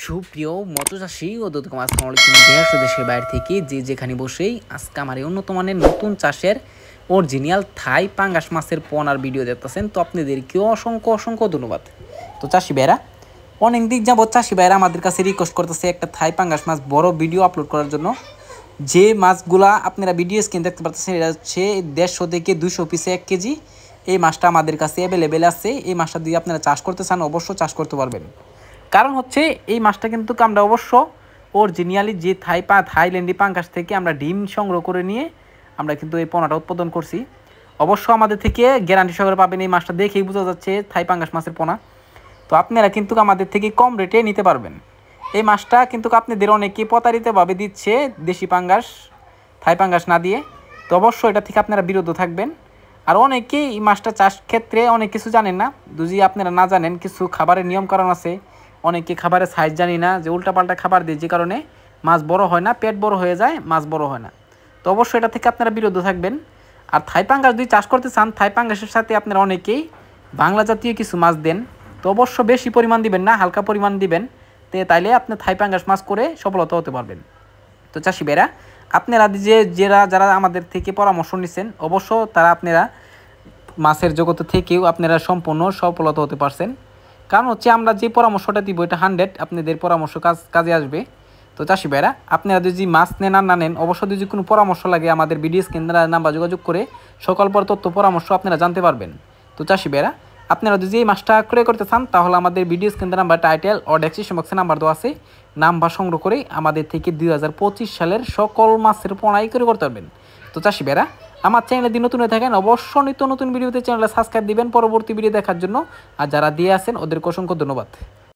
সুপ্রিয় মৎস্যচাষী ও দর্শক আসসালামু আলাইকুম। দেশ ও দেশের বাইরে থেকে যে যেখানে বসেই আজকে আমার এই উন্নত মানের নতুন চাষের অরিজিনাল থাই পাঙ্গাস মাছের পোনার ভিডিও দেখতেছেন, তো আপনাদেরকেও অসংখ্য অসংখ্য ধন্যবাদ। তো চাষি ভাইরা অনেক দিক যাবত চাষি ভাইরা আমাদের কাছে রিকোয়েস্ট করতেছে একটা থাই পাঙ্গাস মাছ বড় ভিডিও আপলোড করার জন্য। যে মাছগুলা আপনারা ভিডিও স্ক্রিন দেখতে পাচ্ছেন এটা হচ্ছে 150 থেকে 200 পিসে 1 কেজি। এই মাছটা আমাদের কাছে অ্যাভেলেবেল আছে। এই মাছটা দিয়ে আপনারা চাষ করতে চান অবশ্যই চাষ করতে পারবেন। কারণ হচ্ছে এই মাছটা কিন্তু আমরা অবশ্য অরিজিনালি যে থাইল্যান্ডি পাঙ্গাস থেকে আমরা ডিম সংগ্রহ করে নিয়ে আমরা কিন্তু এই পোনাটা উৎপাদন করছি। অবশ্য আমাদের থেকে গ্যারান্টি সহকারে পাবেন, এই মাছটা দেখেই বোঝা যাচ্ছে থাই পাঙ্গাস মাছের পোনা। তো আপনারা কিন্তু আমাদের থেকে কম রেটে নিতে পারবেন। এই মাছটা কিন্তু আপনাদের অনেকেই প্রতারিতভাবে দিচ্ছে দেশি পাঙ্গাস থাই পাঙ্গাস না দিয়ে। তো অবশ্যই এটা থেকে আপনারা বিরত থাকবেন। আর অনেকেই এই মাছটা চাষ ক্ষেত্রে অনেক কিছু জানেন না। যদি আপনারা না জানেন কিছু খাবারের নিয়মকানুন আছে, অনেকে খাবারের সাইজ জানি না, যে উল্টাপাল্টা খাবার দিয়ে যে কারণে মাছ বড় হয় না, পেট বড় হয়ে যায়, মাছ বড় হয় না। তো অবশ্যই এটা থেকে আপনারা বিরত থাকবেন। আর থাই পাঙ্গাস যদি চাষ করতে চান, থাই পাঙ্গাসের সাথে আপনারা অনেকেই বাংলা জাতীয় কিছু মাছ দেন। তো অবশ্য বেশি পরিমাণ দিবেন না, হালকা পরিমাণ দিবেন। তাইলে আপনি থাই পাঙ্গাস মাছ করে সফলতা হতে পারবেন। তো চাষি ভাইরা আপনারা যারা আমাদের থেকে পরামর্শ নিচ্ছেন অবশ্য তারা আপনারা মাছের জগতে থেকেও আপনারা সম্পূর্ণ সফলতা হতে পারছেন। কারণ হচ্ছে আমরা যে পরামর্শটা দিব এটা 100 আপনাদের পরামর্শ কাজে আসবে। তো চাষি ভাইরা আপনারা যদি মাছ নেন আর না নেন অবশ্যই যদি কোনো পরামর্শ লাগে আমাদের ভিডিও স্ক্রিনের নাম্বার যোগাযোগ করে সকল তথ্য পরামর্শ আপনারা জানতে পারবেন। তো চাষি ভাইরা আপনারা যদি এই মাছটা ক্রয় করতে চান তাহলে আমাদের ভিডিও স্ক্রিনের নাম্বার টাইটেল ও ডেসক্রিপশন বক্সে নাম্বার দেওয়া আছে, নাম্বার সংগ্রহ করে আমাদের থেকে 2025 সালের সকল মাছের পোনাই করে করতে পারবেন। তো চাষি ভাইরা আমার চ্যানেলে যদি নতুন হয়ে থাকেন অবশ্যই নিত্য নতুন ভিডিওতে চ্যানেলে সাবস্ক্রাইব দিবেন পরবর্তী ভিডিও দেখার জন্য। আর যারা দিয়ে আছেন ওদেরকে অসংখ্য ধন্যবাদ।